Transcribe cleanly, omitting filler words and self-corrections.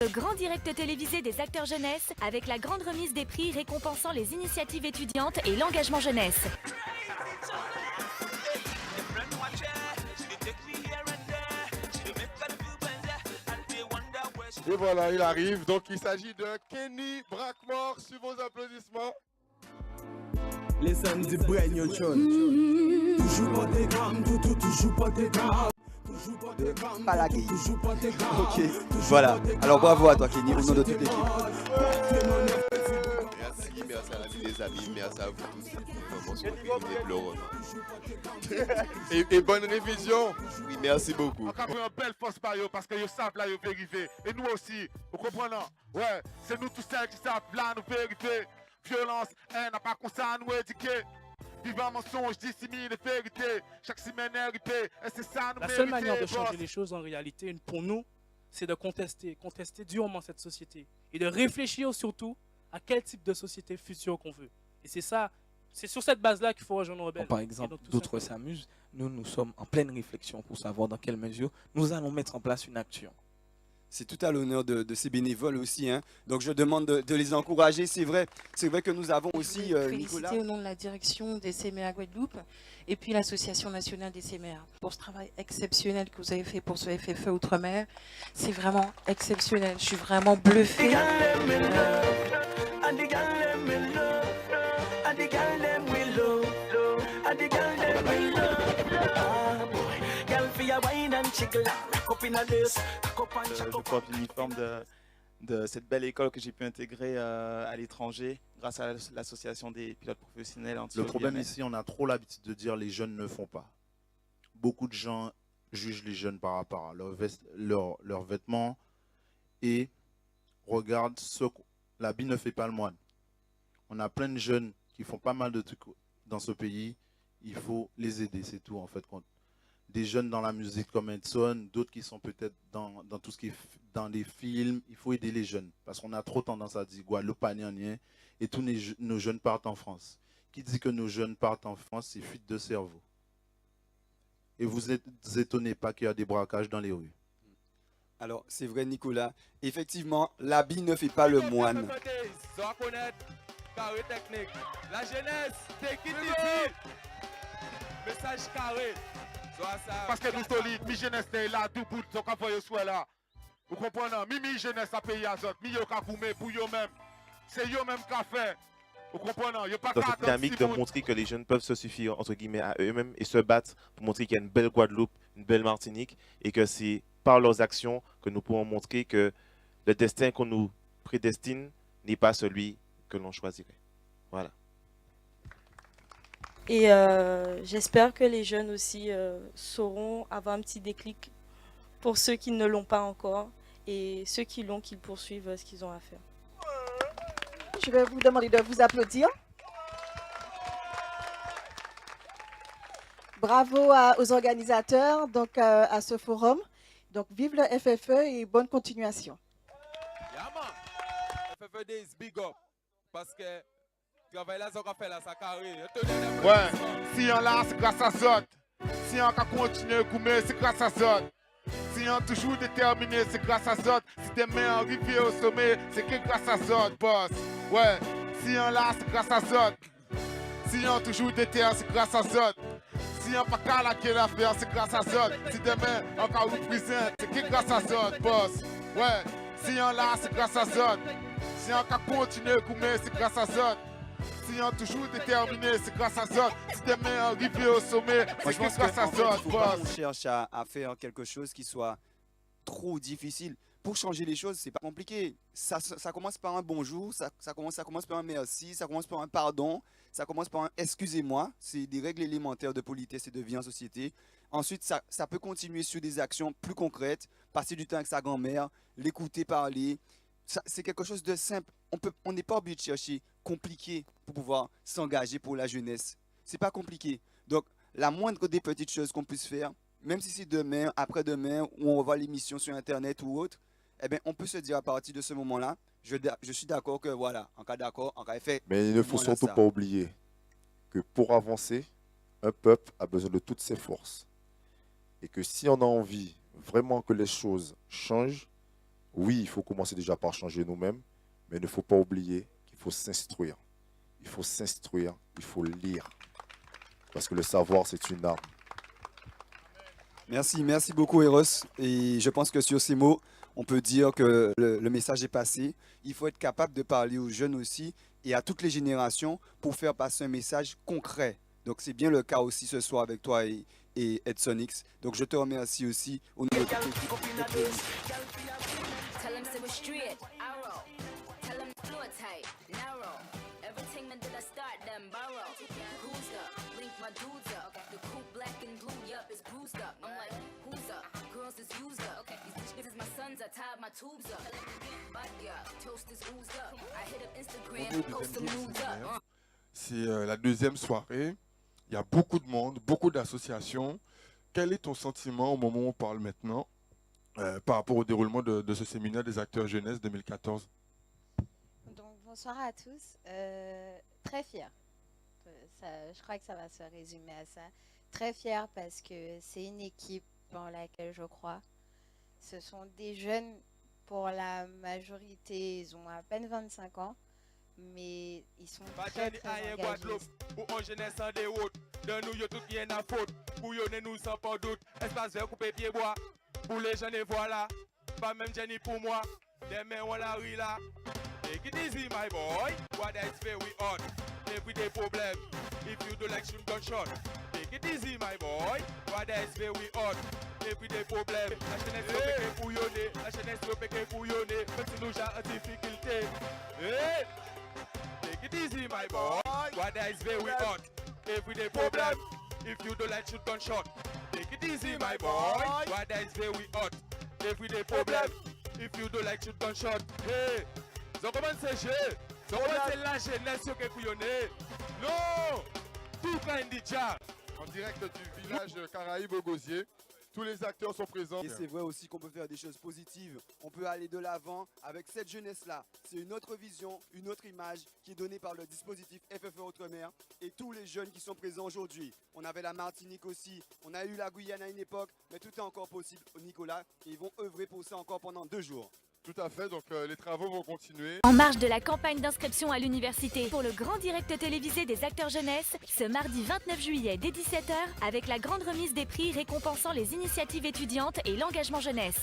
Le grand direct télévisé des acteurs jeunesse avec la grande remise des prix récompensant les initiatives étudiantes et l'engagement jeunesse. Et voilà, il arrive. Donc, il s'agit de Kenny Brackmore. Sur vos applaudissements. Les samedis Brain John. Toujours pas des grammes, toujours pas des grammes. Palagui. Ok, voilà. Alors bravo à toi Kenny, au nom de toute l'équipe. Merci à l'ami des amis, merci à vous tous. Et bonne révision. Oui, merci beaucoup. On a une belle force par eux parce que ils savent là, ils vérifier. Et nous aussi, vous comprenez? Ouais, c'est nous tous ceux qui savent là, nous vérifier. Violence, n'a pas comme ça à nous éduquer. Vivant mensonge, dissimule les vérités. Chaque semaine RIP, et c'est ça nous La seule manière de changer les choses en réalité, pour nous, c'est de contester durement cette société. Et de réfléchir surtout à quel type de société future qu'on veut. Et c'est ça, c'est sur cette base-là qu'il faut rejoindre Rebelle. Par exemple, d'autres s'amusent. Nous sommes en pleine réflexion pour savoir dans quelle mesure nous allons mettre en place une action. C'est tout à l'honneur de ces bénévoles aussi. Hein. Donc je demande de les encourager. C'est vrai que nous avons aussi Nicolas. Au nom de la direction des CMA Guadeloupe et puis l'Association nationale des CMA pour ce travail exceptionnel que vous avez fait pour ce FFE Outre-mer. C'est vraiment exceptionnel. Je suis vraiment bluffée. Je porte l'uniforme de cette belle école que j'ai pu intégrer à l'étranger grâce à l'association des pilotes professionnels. Le problème ici, on a trop l'habitude de dire les jeunes ne font pas. Beaucoup de gens jugent les jeunes par rapport à leurs vêtements et regardent ce que l'habit ne fait pas le moine. On a plein de jeunes qui font pas mal de trucs dans ce pays. Il faut les aider, c'est tout en fait. Des jeunes dans la musique comme Edson, d'autres qui sont peut-être dans tout ce qui est dans les films. Il faut aider les jeunes parce qu'on a trop tendance à dire Guadeloupe, pas rien, et tous nos jeunes partent en France. Qui dit que nos jeunes partent en France, c'est fuite de cerveau. Et vous êtes étonnés pas qu'il y a des braquages dans les rues. Alors, c'est vrai Nicolas, effectivement, l'habit ne fait pas le moine. Carré technique. La jeunesse, take it easy. Message carré. Parce que nous solides, mi jeunesse est là, tout bout, donc on voit soit là. Vous comprenez? Mi jeunesse a payé à autres, mi yo ka foumer pour yo même. C'est yo même qu'a fait. Vous comprenez? Yo pas dans cette dynamique de montrer que les jeunes peuvent se suffire entre guillemets à eux-mêmes et se battre pour montrer qu'il y a une belle Guadeloupe, une belle Martinique et que c'est par leurs actions que nous pouvons montrer que le destin qu'on nous prédestine n'est pas celui que l'on choisirait. Voilà. Et j'espère que les jeunes aussi sauront avoir un petit déclic pour ceux qui ne l'ont pas encore et ceux qui l'ont, qu'ils poursuivent ce qu'ils ont à faire. Je vais vous demander de vous applaudir. Bravo aux organisateurs donc, à ce forum. Donc vive le FFE et bonne continuation. FFE Days, big up. Parce que travail là, ça fait là, ça carré. Ouais, si on là, c'est grâce à Zot. Si on continue à coumer, c'est grâce à Zot. Si on toujours déterminé, c'est grâce à Zot. Si demain on arrive au sommet, c'est que grâce à Zot, boss. Ouais, si on là, c'est grâce à Zot. Si on toujours déterminé, c'est grâce à Zot. Si on pas qu'à la quelle affaire, c'est grâce à Zot. Si demain on va représenter, c'est que grâce à Zot, boss. Ouais, si on là, c'est grâce à Zot. Si on continue à coumer, c'est grâce à Zot. Si on toujours déterminé, c'est grâce à Zot. Si demain arrivé au sommet, c'est grâce à Zot. Il faut pas qu'on cherche à faire quelque chose qui soit trop difficile. Pour changer les choses, c'est pas compliqué. Ça commence par un bonjour, ça commence par un merci, ça commence par un pardon, ça commence par un excusez-moi. C'est des règles élémentaires de politesse et de vie en société. Ensuite, ça peut continuer sur des actions plus concrètes, passer du temps avec sa grand-mère, l'écouter parler. C'est quelque chose de simple. On n'est pas obligé de chercher compliqué pour pouvoir s'engager pour la jeunesse. C'est pas compliqué. Donc, la moindre des petites choses qu'on puisse faire, même si c'est demain, après-demain, ou on revoit l'émission sur Internet ou autre, eh bien, on peut se dire à partir de ce moment-là, je suis d'accord que voilà, en cas d'accord, en cas effet. Mais il ne faut surtout pas oublier que pour avancer, un peuple a besoin de toutes ses forces. Et que si on a envie vraiment que les choses changent, Oui, il faut commencer déjà par changer nous-mêmes, mais il ne faut pas oublier qu'il faut s'instruire. Il faut s'instruire, il faut lire. Parce que le savoir, c'est une arme. Merci beaucoup Eros. Et je pense que sur ces mots, on peut dire que le message est passé. Il faut être capable de parler aux jeunes aussi et à toutes les générations pour faire passer un message concret. Donc c'est bien le cas aussi ce soir avec toi et Edsonix. Donc je te remercie aussi au nom de toute l'équipe. C'est la deuxième soirée. Il y a beaucoup de monde, beaucoup d'associations. Quel est ton sentiment au moment où on parle maintenant par rapport au déroulement de ce séminaire des acteurs jeunesse 2014? Donc, bonsoir à tous. Très fière. Je crois que ça va se résumer à ça. Très fière parce que c'est une équipe en laquelle je crois. Ce sont des jeunes, pour la majorité, ils ont à peine 25 ans, mais ils sont très engagés. Pour en jeunesse en des routes, de nous, y'a tout qui est à faute. Pour y'a nous sans pas doute. Espace vert coupé pied bois. Pour les jeunes, et voilà. Pas même Jenny pour moi. Des mains, on la rit là. Take it easy, my boy. What that's very hot. Everyday problem. If you do like shoot gunshot. Take it easy, my boy. What that's very hot. Everyday problem. La jeunesse peut péquer pour yonner. La jeunesse peut péquer pour yonner. Même si nous j'ai en difficulté. Hey! Take it easy, my boy. What that's very hot. Everyday problem. If you do like shoot gunshot. Take it easy, my boy. What that's very hot. Everyday problem. If you do like shoot gunshot. Hey! Ils ont commencé à jouer. Ils ont commencé la jeunesse qui est couillonnée. Non! Tout plein déjà. En direct du village Caraïbes-Gosier. Tous les acteurs sont présents. Et c'est vrai aussi qu'on peut faire des choses positives. On peut aller de l'avant avec cette jeunesse-là. C'est une autre vision, une autre image qui est donnée par le dispositif FFE Outre-mer et tous les jeunes qui sont présents aujourd'hui. On avait la Martinique aussi, on a eu la Guyane à une époque, mais tout est encore possible, Nicolas. Et ils vont œuvrer pour ça encore pendant 2 jours. Tout à fait, donc les travaux vont continuer. En marge de la campagne d'inscription à l'université pour le grand direct télévisé des acteurs jeunesse, ce mardi 29 juillet dès 17h, avec la grande remise des prix récompensant les initiatives étudiantes et l'engagement jeunesse.